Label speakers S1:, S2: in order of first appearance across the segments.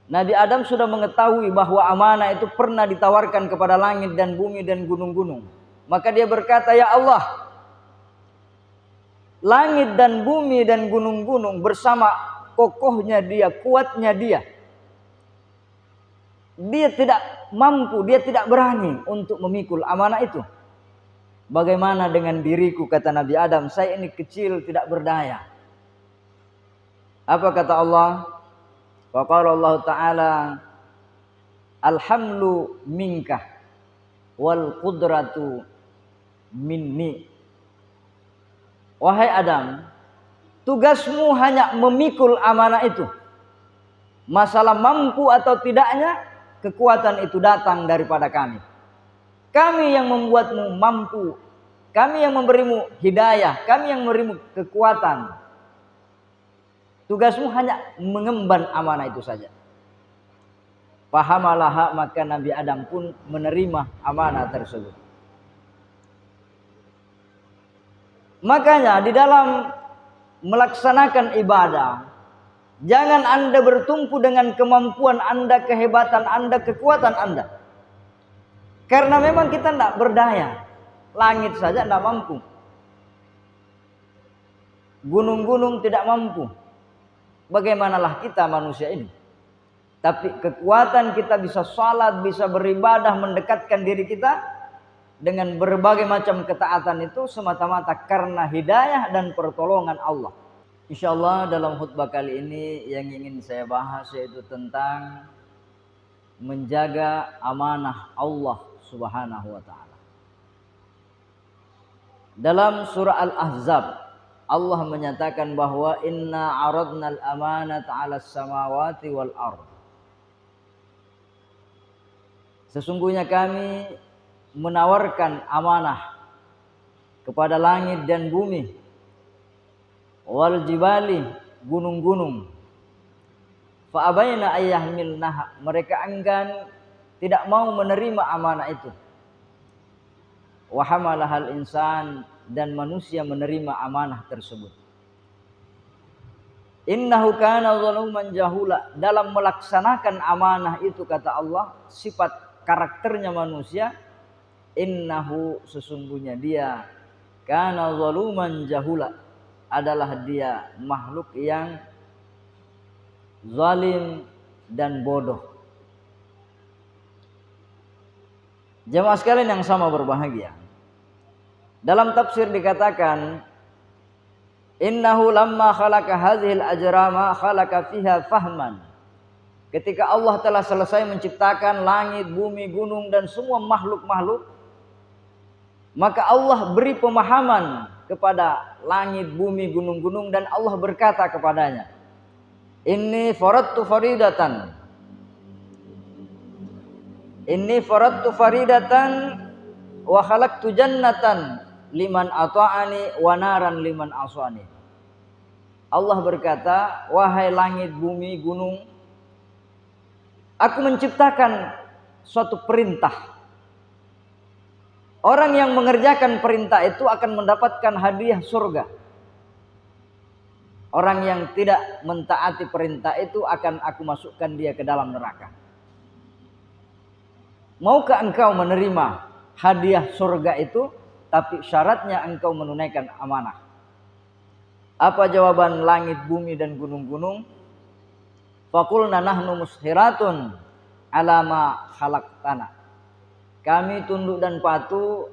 S1: Nabi Adam sudah mengetahui bahwa amanah itu pernah ditawarkan kepada langit dan bumi dan gunung-gunung. Maka dia berkata, ya Allah, langit dan bumi dan gunung-gunung bersama kokohnya dia, kuatnya dia, dia tidak mampu, dia tidak berani untuk memikul amanah itu. Bagaimana dengan diriku, kata Nabi Adam, saya ini kecil, tidak berdaya. Apa kata Allah? Wa qala Allah Ta'ala, alhamlu minka wal qudratu minni. Wahai Adam, tugasmu hanya memikul amanah itu. Masalah mampu atau tidaknya, kekuatan itu datang daripada kami. Kami yang membuatmu mampu, kami yang memberimu hidayah, kami yang memberimu kekuatan. Tugasmu hanya mengemban amanah itu saja. Fahamalah, maka Nabi Adam pun menerima amanah tersebut. Makanya di dalam melaksanakan ibadah, jangan Anda bertumpu dengan kemampuan Anda, kehebatan Anda, kekuatan Anda. Karena memang kita tidak berdaya. Langit saja tidak mampu. Gunung-gunung tidak mampu. Bagaimanalah kita manusia ini? Tapi kekuatan kita bisa salat, bisa beribadah, mendekatkan diri kita dengan berbagai macam ketaatan itu semata-mata karena hidayah dan pertolongan Allah. Insyaallah dalam khutbah kali ini yang ingin saya bahas yaitu tentang menjaga amanah Allah Subhanahu wa ta'ala. Dalam surah Al-Ahzab Allah menyatakan bahwa inna aradnal amanata 'alas samawati wal ardh. Sesungguhnya kami menawarkan amanah kepada langit dan bumi, wal jibali, gunung-gunung. Fa abaina ayyahmilnaha, mereka enggan, tidak mau menerima amanah itu. Wa hamalahal insan, dan manusia menerima amanah tersebut. Innahu kana zaluman jahula, dalam melaksanakan amanah itu kata Allah, sifat karakternya manusia, innahu, sesungguhnya dia, kana zaluman jahula, adalah dia makhluk yang zalim dan bodoh. Jemaah sekalian yang sama berbahagia, dalam tafsir dikatakan innahu lamma khalaqa hadhil ajrama khalaqa fiha fahman. Ketika Allah telah selesai menciptakan langit, bumi, gunung dan semua makhluk-makhluk, maka Allah beri pemahaman kepada langit, bumi, gunung-gunung, dan Allah berkata kepadanya, Inni faradtu faridatan wa khalaqtu jannatan liman ata'ani wa naran liman aswani. Allah berkata, wahai langit, bumi, gunung, aku menciptakan suatu perintah. Orang yang mengerjakan perintah itu akan mendapatkan hadiah surga. Orang yang tidak mentaati perintah itu akan aku masukkan dia ke dalam neraka. Maukah engkau menerima hadiah surga itu? Tapi syaratnya engkau menunaikan amanah. Apa jawaban langit, bumi, dan gunung-gunung? Faqulna nahnu mushiratun ala ma khalaqtana. Kami tunduk dan patuh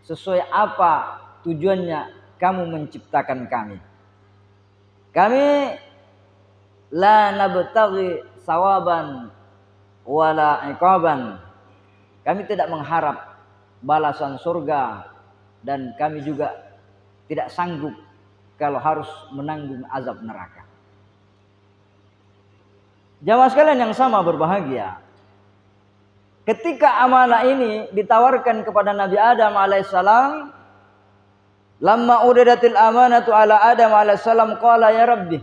S1: sesuai apa tujuannya kamu menciptakan kami. Kami la nabtaghi sawaban wala iqaban. Kami tidak mengharap balasan surga, dan kami juga tidak sanggup kalau harus menanggung azab neraka. Jamaah sekalian yang sama berbahagia, ketika amanah ini ditawarkan kepada Nabi Adam alaihissalam, lamma uridatil amanatu ala Adam alaihissalam qala ya Rabbi.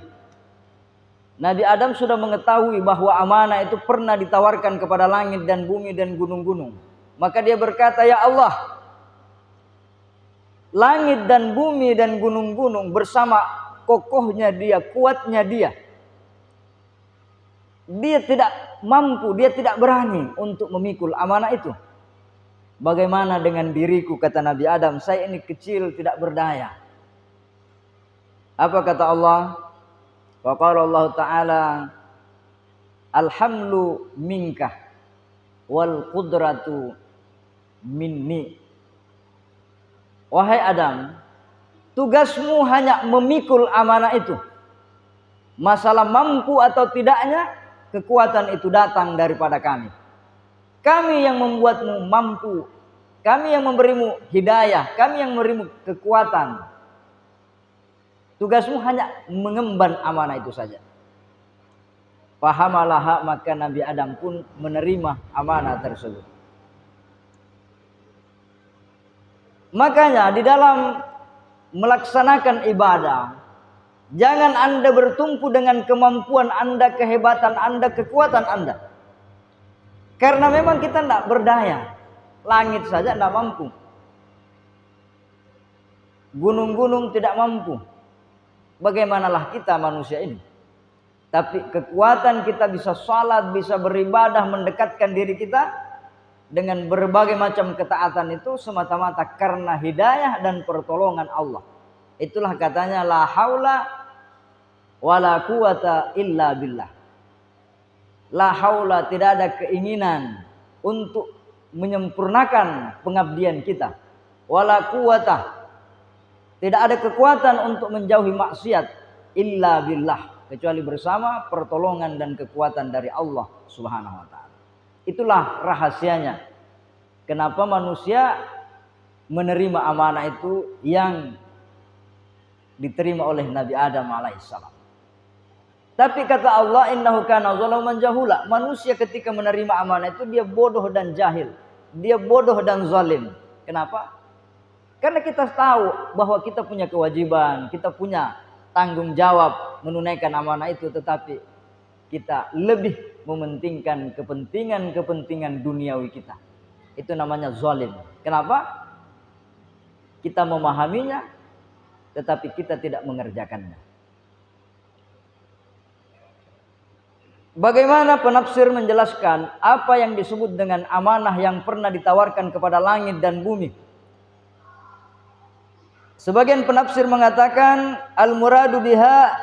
S1: Nabi Adam sudah mengetahui bahwa amanah itu pernah ditawarkan kepada langit dan bumi dan gunung-gunung. Maka dia berkata, ya Allah, langit dan bumi dan gunung-gunung bersama kokohnya dia, kuatnya dia, Dia tidak mampu, dia tidak berani untuk memikul amanah itu. Bagaimana dengan diriku, kata Nabi Adam, saya ini kecil, tidak berdaya. Apa kata Allah? Wa qala Allah Ta'ala, alhamlu minka wal qudratu minni. Wahai Adam, tugasmu hanya memikul amanah itu. Masalah mampu atau tidaknya, kekuatan itu datang daripada kami. Kami yang membuatmu mampu, kami yang memberimu hidayah, kami yang memberimu kekuatan. Tugasmu hanya mengemban amanah itu saja. Fahamalaha, maka Nabi Adam pun menerima amanah tersebut. Makanya di dalam melaksanakan ibadah, jangan Anda bertumpu dengan kemampuan Anda, kehebatan Anda, kekuatan Anda. Karena memang kita tidak berdaya. Langit saja tidak mampu. Gunung-gunung tidak mampu. Bagaimanalah kita manusia ini? Tapi kekuatan kita bisa salat, bisa beribadah, mendekatkan diri kita dengan berbagai macam ketaatan itu semata-mata karena hidayah dan pertolongan Allah. Itulah katanya la haula wala quwata illa billah. La haula, tidak ada keinginan untuk menyempurnakan pengabdian kita. Wala quwata, tidak ada kekuatan untuk menjauhi maksiat illa billah, kecuali bersama pertolongan dan kekuatan dari Allah Subhanahu wa taala. Itulah rahasianya kenapa manusia menerima amanah itu yang diterima oleh Nabi Adam alaihissalam. Tapi kata Allah, innahu kana zaluman jahula. Manusia ketika menerima amanah itu dia bodoh dan jahil. Dia bodoh dan zalim. Kenapa? Karena kita tahu bahwa kita punya kewajiban, kita punya tanggung jawab menunaikan amanah itu, tetapi kita lebih mementingkan kepentingan duniawi kita. Itu namanya zalim. Kenapa? Kita memahaminya, tetapi kita tidak mengerjakannya. Bagaimana penafsir menjelaskan apa yang disebut dengan amanah yang pernah ditawarkan kepada langit dan bumi? Sebagian penafsir mengatakan al-muradu biha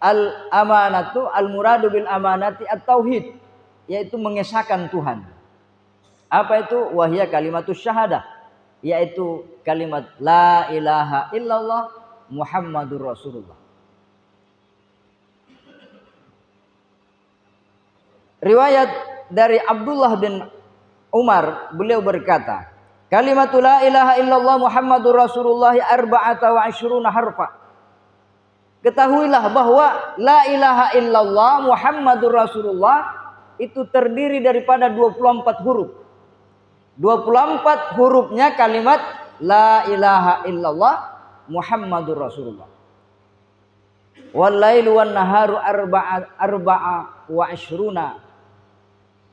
S1: al-amanatu, al-muradu bil amanati at-tauhid, yaitu mengesahkan Tuhan. Apa itu? Wahia kalimatus syahadah, yaitu kalimat la ilaha illallah Muhammadur Rasulullah. Riwayat dari Abdullah bin Umar, beliau berkata, kalimatul la ilaha illallah Muhammadur Rasulullah arba'ata wa asyruna harfa. Ketahuilah bahwa la ilaha illallah Muhammadur Rasulullah itu terdiri daripada 24 huruf. 24 hurufnya kalimat la ilaha illallah Muhammadur Rasulullah. Wal lailu wan naharu arba'a wa asyruna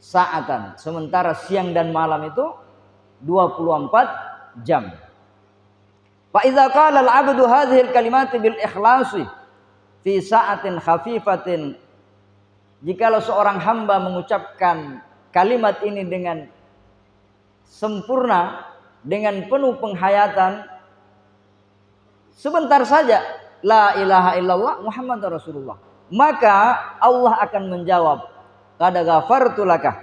S1: sa'atan. Sementara siang dan malam itu 24 jam. Fa idza qala al-'abdu hadhihi al-kalimati bil ikhlasi fi sa'atin khafifatin, jikalau seorang hamba mengucapkan kalimat ini dengan sempurna, dengan penuh penghayatan, sebentar saja la ilaha illallah Muhammadur Rasulullah, maka Allah akan menjawab, qad ghafartu laka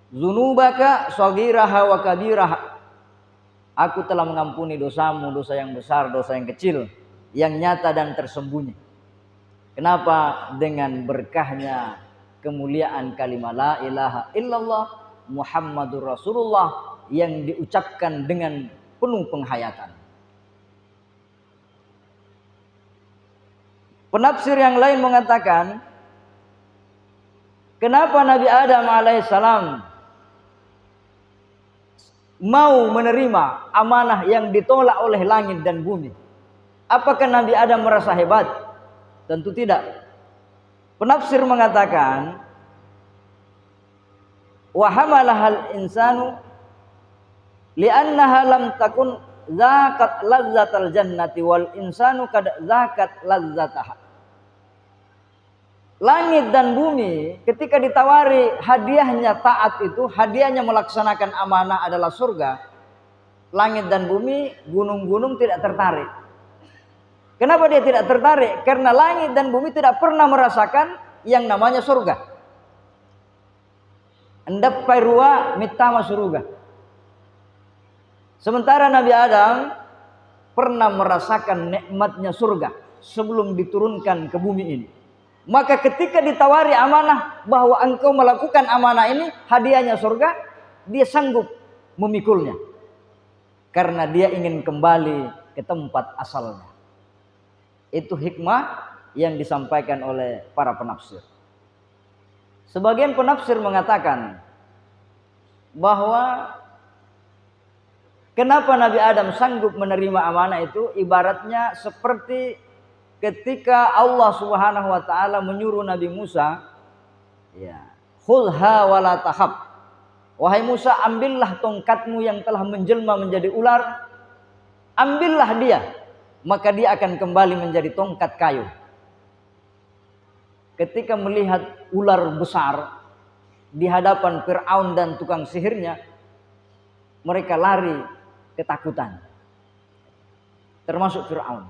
S1: dzunubaka shaghiraha wa kabiraha. Aku telah mengampuni dosamu, dosa yang besar, dosa yang kecil, yang nyata dan tersembunyi. Kenapa? Dengan berkahnya kemuliaan kalimat la ilaha illallah Muhammadur Rasulullah yang diucapkan dengan penuh penghayatan. Penafsir yang lain mengatakan, kenapa Nabi Adam alaihissalam mau menerima amanah yang ditolak oleh langit dan bumi? Apakah Nabi Adam merasa hebat? Tentu tidak. Penafsir mengatakan, wa hamalahal insanu li'annaha lam takun zakat lazzatal jannati wal insanu kad zakat lazzataha. Langit dan bumi ketika ditawari hadiahnya taat itu, hadiahnya melaksanakan amanah adalah surga. Langit dan bumi, gunung-gunung tidak tertarik. Kenapa dia tidak tertarik? Karena langit dan bumi tidak pernah merasakan yang namanya surga. Endap pairua mitama surga. Sementara Nabi Adam pernah merasakan nikmatnya surga sebelum diturunkan ke bumi ini. Maka ketika ditawari amanah bahwa engkau melakukan amanah ini, hadiahnya surga, dia sanggup memikulnya. Karena dia ingin kembali ke tempat asalnya. Itu hikmah yang disampaikan oleh para penafsir. Sebagian penafsir mengatakan bahwa kenapa Nabi Adam sanggup menerima amanah itu ibaratnya seperti ketika Allah Subhanahu wa taala menyuruh Nabi Musa, ya, khulha wala tahab. Wahai Musa, ambillah tongkatmu yang telah menjelma menjadi ular, ambillah dia, maka dia akan kembali menjadi tongkat kayu. Ketika melihat ular besar di hadapan Fir'aun dan tukang sihirnya, mereka lari ketakutan. Termasuk Fir'aun.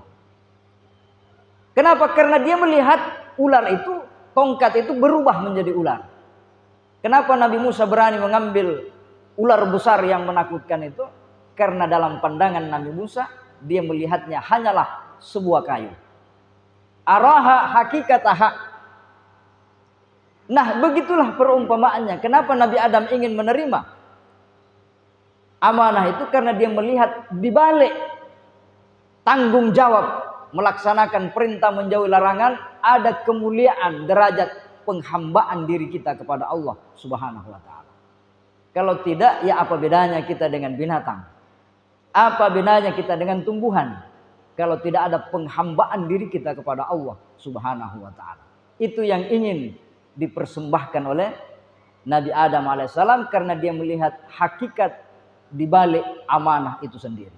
S1: Kenapa? Karena dia melihat ular itu, tongkat itu berubah menjadi ular. Kenapa Nabi Musa berani mengambil ular besar yang menakutkan itu? Karena dalam pandangan Nabi Musa, dia melihatnya hanyalah sebuah kayu. Araha hakikataha. Nah, begitulah perumpamaannya. Kenapa Nabi Adam ingin menerima amanah itu? Karena dia melihat di balik tanggung jawab melaksanakan perintah menjauhi larangan, ada kemuliaan derajat penghambaan diri kita kepada Allah Subhanahu wa taala. Kalau tidak, ya apa bedanya kita dengan binatang? Apa bedanya kita dengan tumbuhan? Kalau tidak ada penghambaan diri kita kepada Allah Subhanahu wa taala. Itu yang ingin dipersembahkan oleh Nabi Adam alaihissalam karena dia melihat hakikat di balik amanah itu sendiri.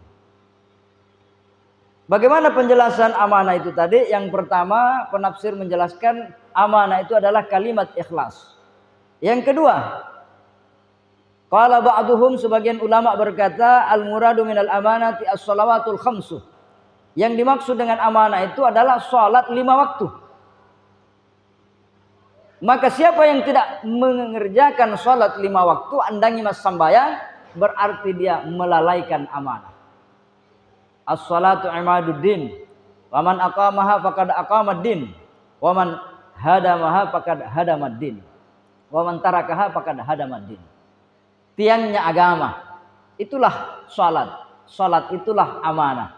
S1: Bagaimana penjelasan amanah itu tadi? Yang pertama, penafsir menjelaskan amanah itu adalah kalimat ikhlas. Yang kedua, qala ba'duhum, sebagian ulama berkata, al-muradu minal amanati as-shalawatul khamsu. Yang dimaksud dengan amanah itu adalah salat 5 waktu. Maka siapa yang tidak mengerjakan salat 5 waktu, andangi mas sambayang, berarti dia melalaikan amanah. As-salatu imaduddin, wa man aqamaha faqad aqamaddin, wa man hadamaha faqad hadamaddin, wa man tarakaha faqad hadamaddin. Tiangnya agama, itulah salat. Salat itulah amanah.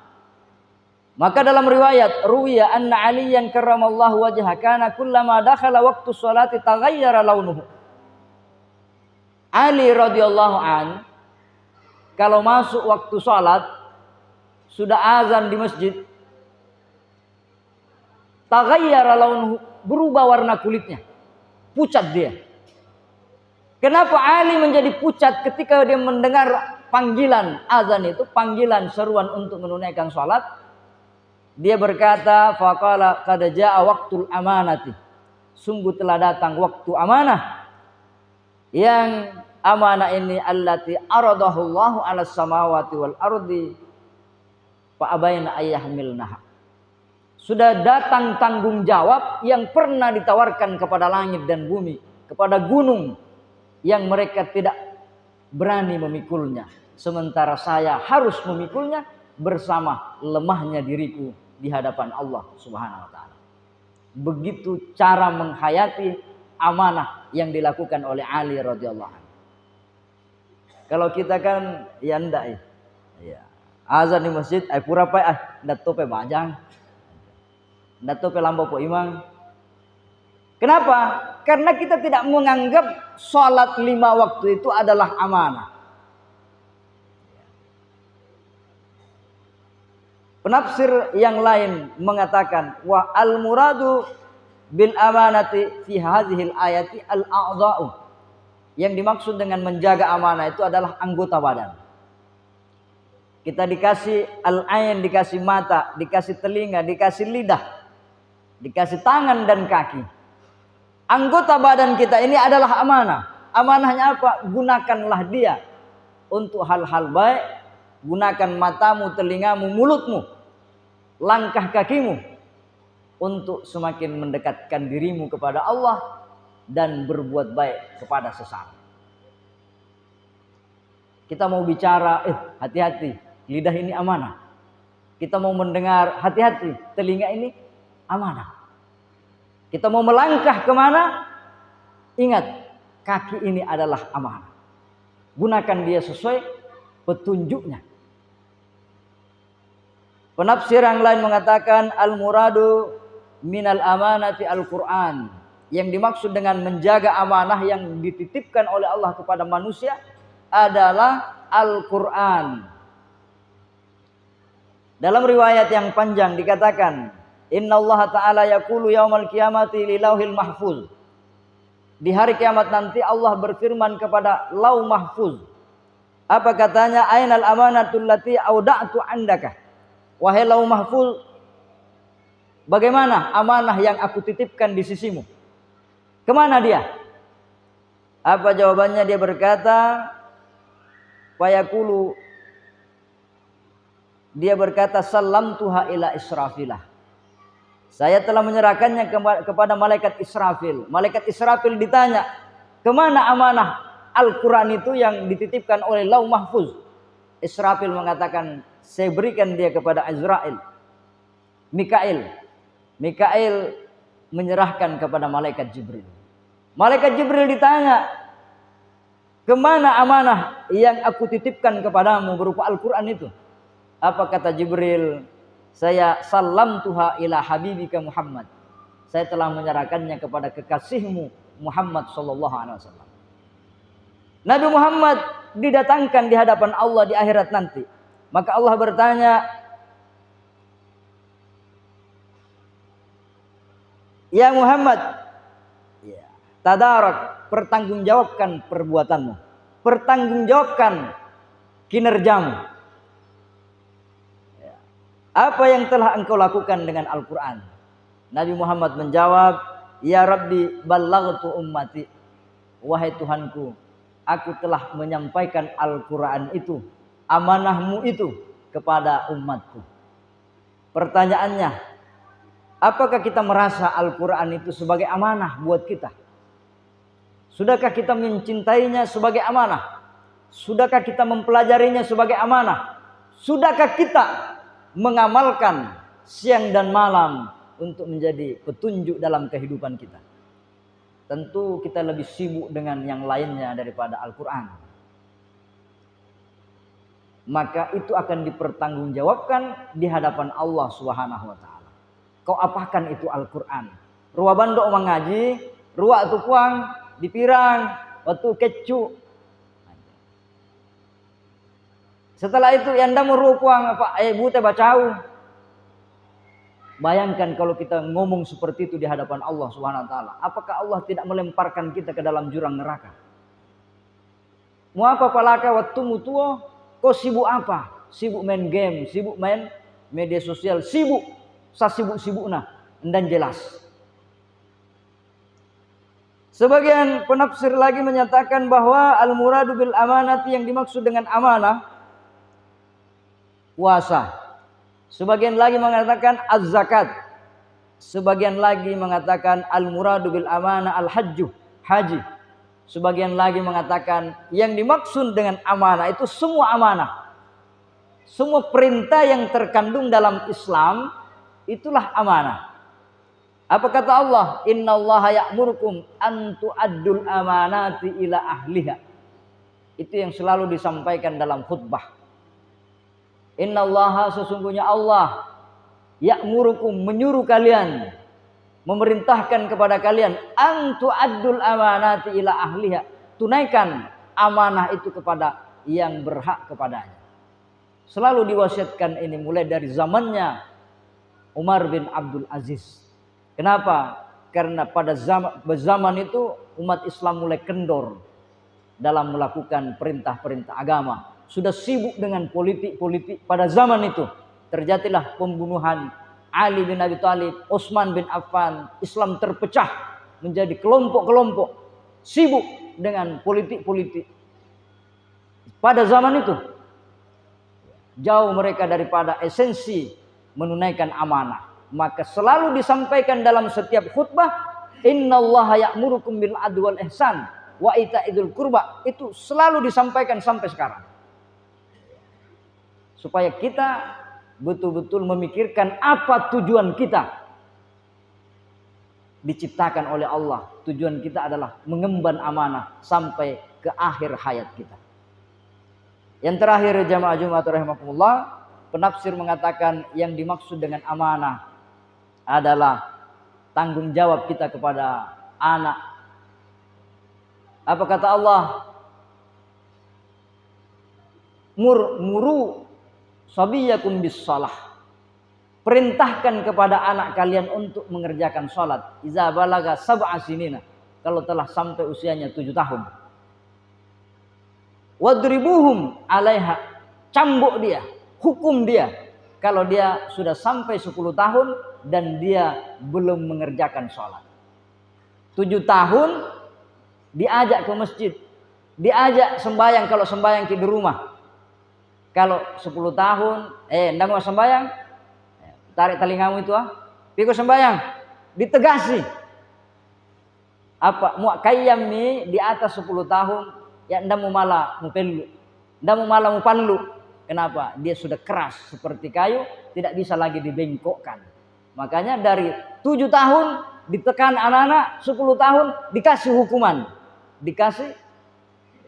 S1: Maka dalam riwayat ruwiya anna Aliyan karramallahu wajhahu kana kullama dakhala waqtu sholati taghayyara launuhu. Ali radhiyallahu an kalau masuk waktu salat, sudah azan di masjid, taghayyara launuhu, berubah warna kulitnya, pucat dia. Kenapa Ali menjadi pucat ketika dia mendengar panggilan azan itu, panggilan seruan untuk menunaikan salat? Dia berkata, faqala qad jaa waqtul amanati, sungguh telah datang waktu amanah. Yang amanah ini allati aradahu Allahu 'alas samawati wal ardi fa abaina ayyahmilnaha. Sudah datang tanggung jawab yang pernah ditawarkan kepada langit dan bumi, kepada gunung, yang mereka tidak berani memikulnya. Sementara saya harus memikulnya bersama lemahnya diriku di hadapan Allah Subhanahu wa taala. Begitu cara menghayati amanah yang dilakukan oleh Ali radhiyallahu anhu. Kalau kita kan ya ndak ya. Azan di masjid pura pa ndak tope bajang. Ndak tope lambo po imang. Kenapa? Karena kita tidak menganggap sholat 5 waktu itu adalah amanah. Penafsir yang lain mengatakan wa al-muradu bil amanati fi hadhil ayati al-a'dha'u. Yang dimaksud dengan menjaga amanah itu adalah anggota badan. Kita dikasih al-ain, dikasih mata, dikasih telinga, dikasih lidah, dikasih tangan dan kaki. Anggota badan kita ini adalah amanah. Amanahnya apa? Gunakanlah dia untuk hal-hal baik. Gunakan matamu, telingamu, mulutmu, langkah kakimu untuk semakin mendekatkan dirimu kepada Allah dan berbuat baik kepada sesama. Kita mau bicara, hati-hati, lidah ini amanah. Kita mau mendengar, hati-hati, telinga ini amanah. Kita mau melangkah kemana, ingat, kaki ini adalah amanah. Gunakan dia sesuai petunjuknya. Penafsir yang lain mengatakan al-muradu minal amanati al-Quran. Yang dimaksud dengan menjaga amanah yang dititipkan oleh Allah kepada manusia adalah Al-Quran. Dalam riwayat yang panjang dikatakan, Inna Allah Ta'ala yaqulu yaumal qiyamati li lauhil mahfuz. Di hari kiamat nanti Allah berfirman kepada lauh mahfuz. Apa katanya? Ainal amanatul lati auda'tu andaka. Wahai lauh mahfuz, bagaimana amanah yang aku titipkan di sisimu? Kemana dia? Apa jawabannya? Dia berkata, fayaqulu, dia berkata, sallamtuha ila Israfilah. Saya telah menyerahkannya kepada malaikat Israfil. Malaikat Israfil ditanya, kemana amanah Al-Quran itu yang dititipkan oleh lauh mahfuz? Israfil mengatakan, saya berikan dia kepada Azrail. Mikail menyerahkan kepada malaikat Jibril. Malaikat Jibril ditanya, kemana amanah yang aku titipkan kepadamu berupa Al-Quran itu? Apa kata Jibril? Saya sallamtuha ila habibika Muhammad. Saya telah menyerahkannya kepada kekasihmu Muhammad sallallahu alaihi wasallam. Nabi Muhammad didatangkan di hadapan Allah di akhirat nanti. Maka Allah bertanya, ya Muhammad, tadarak, pertanggungjawabkan perbuatanmu, pertanggungjawabkan kinerjamu. Apa yang telah engkau lakukan dengan Al-Quran? Nabi Muhammad menjawab, ya Rabbi ballaghtu ummati. Wahai Tuhanku, aku telah menyampaikan Al-Quran itu, amanahmu itu kepada umatku. Pertanyaannya, apakah kita merasa Al-Quran itu sebagai amanah buat kita? Sudahkah kita mencintainya sebagai amanah? Sudahkah kita mempelajarinya sebagai amanah? Sudahkah kita mengamalkan siang dan malam untuk menjadi petunjuk dalam kehidupan kita? Tentu kita lebih sibuk dengan yang lainnya daripada Al-Quran. Maka itu akan dipertanggungjawabkan di hadapan Allah Subhanahu wa taala. Kau apakan itu Al-Quran? Ruwa bandok mengaji, ruwa tu puang dipirang, waktu kecu. Setelah itu yanda meru puang apa ibu teh bacau. Bayangkan kalau kita ngomong seperti itu di hadapan Allah Subhanahu wa taala, apakah Allah tidak melemparkan kita ke dalam jurang neraka? Mau apa palaka waktu mutuo? Kau sibuk apa? Sibuk main game, sibuk main media sosial, sibuk sibuk-sibukna, dan jelas. Sebagian penafsir lagi menyatakan bahwa al-muradu bil amanati, yang dimaksud dengan amanah puasa. Sebagian lagi mengatakan az-zakat. Sebagian lagi mengatakan al-muradu bil amanah al-hajju, haji. Sebagian lagi mengatakan yang dimaksud dengan amanah itu semua amanah. Semua perintah yang terkandung dalam Islam itulah amanah. Apa kata Allah? Innallaha ya'murukum an tu'addul amanati ila ahliha. Itu yang selalu disampaikan dalam khutbah. Innallaha, sesungguhnya Allah, ya'murukum, menyuruh kalian, memerintahkan kepada kalian, an tu'addul amanati ila ahliha, tunaikan amanah itu kepada yang berhak kepadanya. Selalu diwasiatkan ini mulai dari zamannya Umar bin Abdul Aziz. Kenapa? Karena pada zaman itu umat Islam mulai kendor dalam melakukan perintah-perintah agama. Sudah sibuk dengan politik-politik. Pada zaman itu terjadilah pembunuhan Ali bin Abi Thalib, Utsman bin Affan. Islam terpecah menjadi kelompok-kelompok sibuk dengan politik-politik. Pada zaman itu jauh mereka daripada esensi menunaikan amanah. Maka selalu disampaikan dalam setiap khutbah, innallaha ya'murukum bil adli wal ihsan wa ita'idul qurba. Itu selalu disampaikan sampai sekarang. Supaya kita betul-betul memikirkan apa tujuan kita diciptakan oleh Allah. Tujuan kita adalah mengemban amanah sampai ke akhir hayat kita. Yang terakhir jamaah Jumat rahimakumullah, penafsir mengatakan yang dimaksud dengan amanah adalah tanggung jawab kita kepada anak. Apa kata Allah? Muru sabiyakum bis shalah. Perintahkan kepada anak kalian untuk mengerjakan salat. Iza balaga sab'a sinina. Kalau telah sampai usianya 7 tahun. Wadribuhum alaiha. Cambuk dia, hukum dia. Kalau dia sudah sampai 10 tahun dan dia belum mengerjakan sholat. 7 tahun diajak ke masjid, diajak sembahyang kalau sembahyang di rumah. Kalau 10 tahun, ndak mau sembahyang, tarik telingamu itu pikir sembahyang, ditegasi. Apa mu kayyam ni di atas 10 tahun ya ndak mau malah mu pelu, ndak mau malah mu panlu. Kenapa? Dia sudah keras seperti kayu, tidak bisa lagi dibengkokkan. Makanya dari 7 tahun ditekan anak-anak, 10 tahun dikasih hukuman, dikasih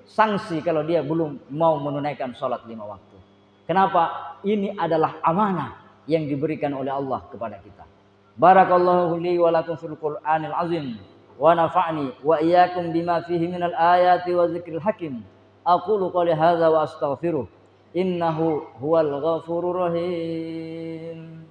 S1: sanksi kalau dia belum mau menunaikan sholat 5 waktu. Kenapa? Ini adalah amanah yang diberikan oleh Allah kepada kita. Barakallahu li wa lakum fil Qur'anil azim wa nafa'ni wa iyyakum bima fihi minal ayati wa dzikril hakim. Aqulu qouli hadza wa astaghfiruh. Innahu huwal ghafurur rahim.